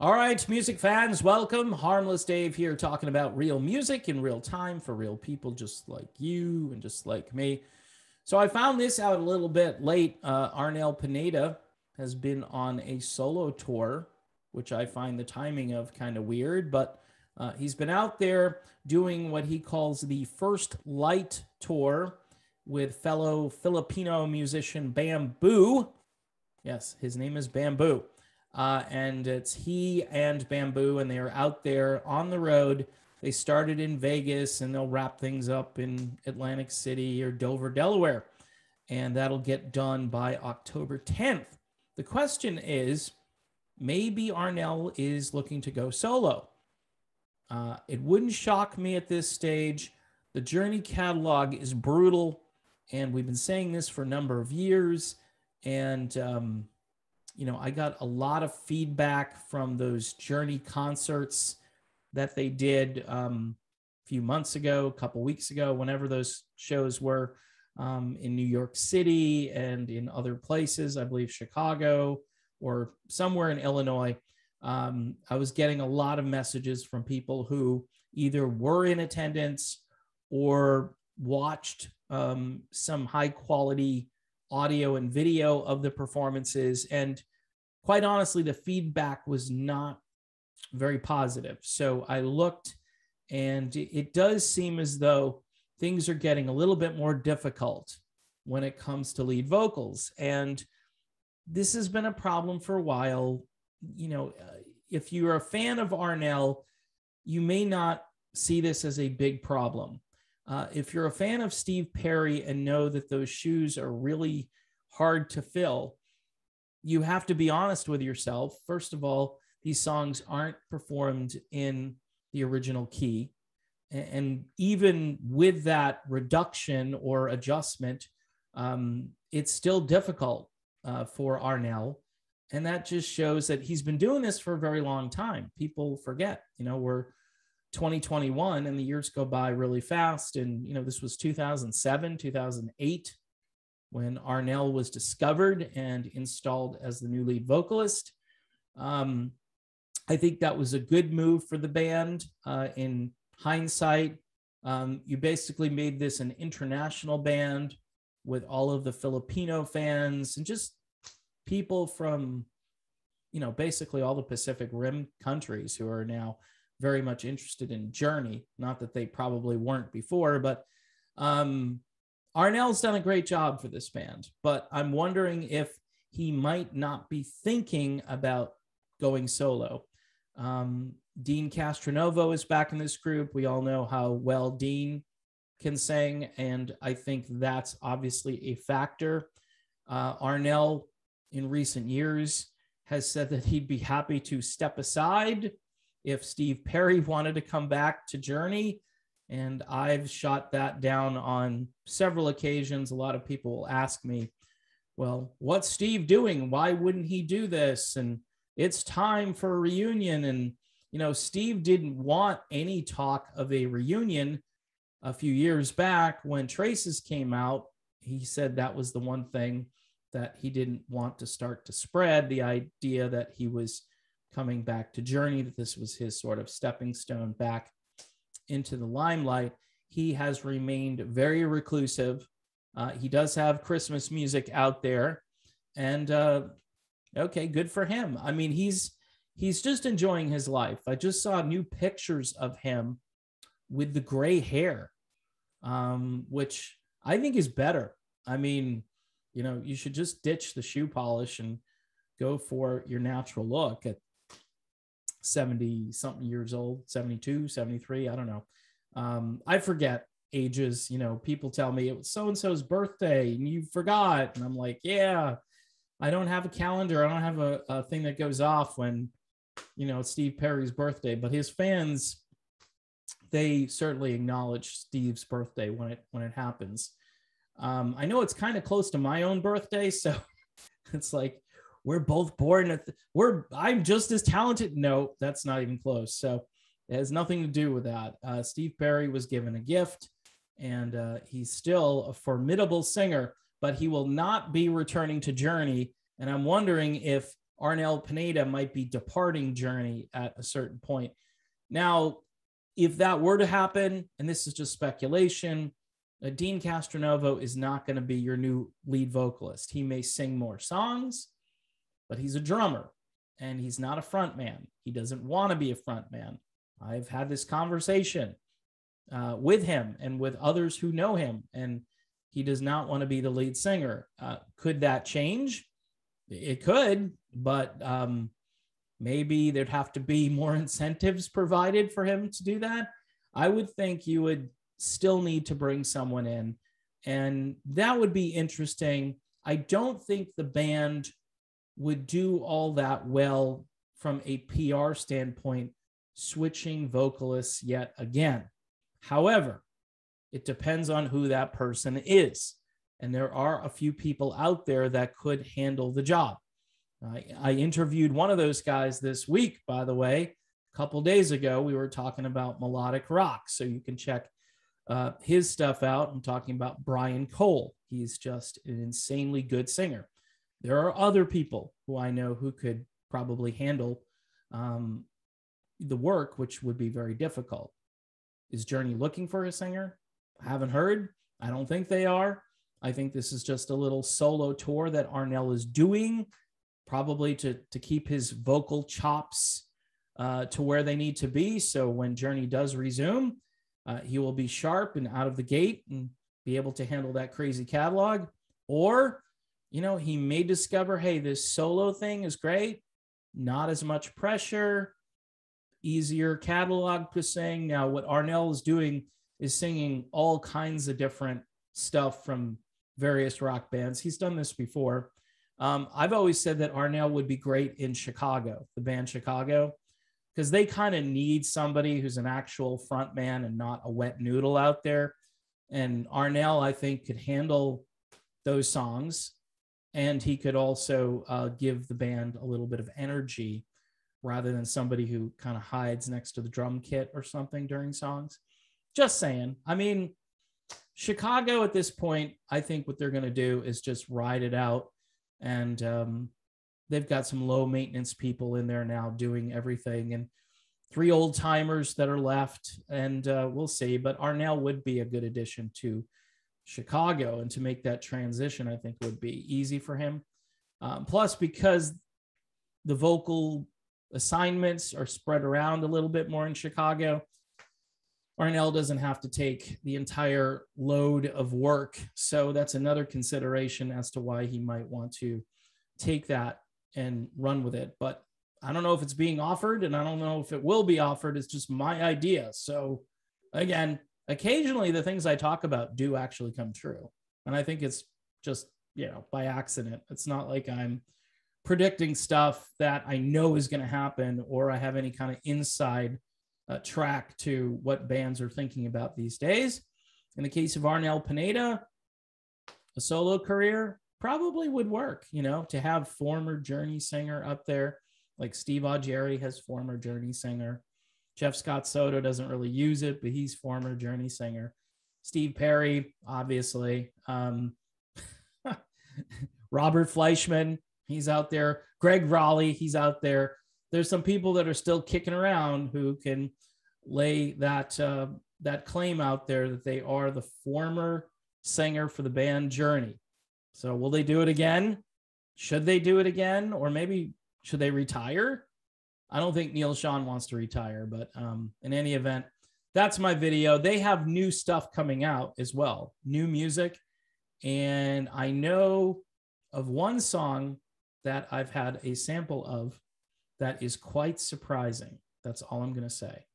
All right, music fans, welcome. Harmless Dave here talking about real music in real time for real people just like you and just like me. So I found this out a little bit late. Arnel Pineda has been on a solo tour, which I find the timing of kind of weird, but he's been out there doing what he calls the First Light Tour with fellow Filipino musician Bamboo. Yes, his name is Bamboo. And it's he and Bamboo, and they are out there on the road. They started in Vegas, and they'll wrap things up in Atlantic City or Dover, Delaware. And that'll get done by October 10th. The question is, maybe Arnel is looking to go solo. It wouldn't shock me at this stage. The Journey catalog is brutal, and we've been saying this for a number of years. And, I got a lot of feedback from those Journey concerts that they did a few months ago, a couple weeks ago, whenever those shows were in New York City and in other places, I believe Chicago or somewhere in Illinois. I was getting a lot of messages from people who either were in attendance or watched some high quality audio and video of the performances. And quite honestly, the feedback was not very positive. So I looked, and it does seem as though things are getting a little bit more difficult when it comes to lead vocals. And this has been a problem for a while. If you're a fan of Arnel, you may not see this as a big problem. If you're a fan of Steve Perry and know that those shoes are really hard to fill, you have to be honest with yourself. First of all, these songs aren't performed in the original key. And even with that reduction or adjustment, it's still difficult for Arnel. And that just shows that he's been doing this for a very long time. People forget, we're 2021 and the years go by really fast. And, this was 2007, 2008, when Arnel was discovered and installed as the new lead vocalist. I think that was a good move for the band. In hindsight, you basically made this an international band with all of the Filipino fans and just people from, basically all the Pacific Rim countries who are now very much interested in Journey. Not that they probably weren't before, but Arnel's done a great job for this band. But I'm wondering if he might not be thinking about going solo. Dean Castronovo is back in this group. We all know how well Dean can sing, and I think that's obviously a factor. Arnel, in recent years, has said that he'd be happy to step aside if Steve Perry wanted to come back to Journey, and I've shot that down on several occasions. A lot of people will ask me, well, what's Steve doing? Why wouldn't he do this? And it's time for a reunion. And, Steve didn't want any talk of a reunion a few years back when Traces came out. He said that was the one thing that he didn't want to start to spread, the idea that he was coming back to Journey, that this was his sort of stepping stone back into the limelight. He has remained very reclusive. He does have Christmas music out there, and okay, good for him. I mean, he's just enjoying his life. I just saw new pictures of him with the gray hair, which I think is better. I mean, you should just ditch the shoe polish and go for your natural look at 70 something years old, 72, 73. I don't know. I forget ages. People tell me it was so-and-so's birthday and you forgot. And I'm like, yeah, I don't have a calendar. I don't have a thing that goes off when, it's Steve Perry's birthday, but his fans, they certainly acknowledge Steve's birthday when it happens. I know it's kind of close to my own birthday. So it's like, we're both born I'm just as talented. No, that's not even close. So it has nothing to do with that. Steve Perry was given a gift, and he's still a formidable singer, but he will not be returning to Journey. And I'm wondering if Arnel Pineda might be departing Journey at a certain point. Now, if that were to happen, and this is just speculation, Dean Castronovo is not going to be your new lead vocalist. He may sing more songs, but he's a drummer and he's not a front man. He doesn't want to be a front man. I've had this conversation with him and with others who know him, and he does not want to be the lead singer. Could that change? It could, but maybe there'd have to be more incentives provided for him to do that. I would think you would still need to bring someone in, and that would be interesting. I don't think the band would do all that well from a PR standpoint, switching vocalists yet again. However, it depends on who that person is. And there are a few people out there that could handle the job. I interviewed one of those guys this week, by the way. A couple days ago, we were talking about melodic rock. So you can check his stuff out. I'm talking about Brian Cole. He's just an insanely good singer. There are other people who I know who could probably handle the work, which would be very difficult. Is Journey looking for a singer? I haven't heard. I don't think they are. I think this is just a little solo tour that Arnel is doing, probably to keep his vocal chops to where they need to be. So when Journey does resume, he will be sharp and out of the gate and be able to handle that crazy catalog. Or, you know, he may discover, hey, this solo thing is great. Not as much pressure, easier catalog to sing. Now, what Arnel is doing is singing all kinds of different stuff from various rock bands. He's done this before. I've always said that Arnel would be great in Chicago, the band Chicago, because they kind of need somebody who's an actual front man and not a wet noodle out there. And Arnel, I think, could handle those songs. And he could also give the band a little bit of energy rather than somebody who kind of hides next to the drum kit or something during songs. Just saying. I mean, Chicago at this point, I think what they're going to do is just ride it out. And they've got some low maintenance people in there now doing everything, and 3 old timers that are left. And we'll see. But Arnel would be a good addition to Chicago, and to make that transition, I think, would be easy for him. Plus, because the vocal assignments are spread around a little bit more in Chicago, Arnel doesn't have to take the entire load of work. So that's another consideration as to why he might want to take that and run with it. But I don't know if it's being offered, and I don't know if it will be offered. It's just my idea. So again, occasionally the things I talk about do actually come true. And I think it's just, you know, by accident. It's not like I'm predicting stuff that I know is going to happen, or I have any kind of inside track to what bands are thinking about these days. In the case of Arnel Pineda, a solo career probably would work, you know, to have former Journey singer up there, like Steve Augeri has former Journey singer. Jeff Scott Soto doesn't really use it, but he's former Journey singer. Steve Perry, obviously. Robert Fleischman, he's out there. Greg Raleigh, he's out there. There's some people that are still kicking around who can lay that claim out there that they are the former singer for the band Journey. So will they do it again? Should they do it again? Or maybe should they retire? I don't think Neil Sean wants to retire, but in any event, that's my video. They have new stuff coming out as well, new music. And I know of one song that I've had a sample of that is quite surprising. That's all I'm going to say.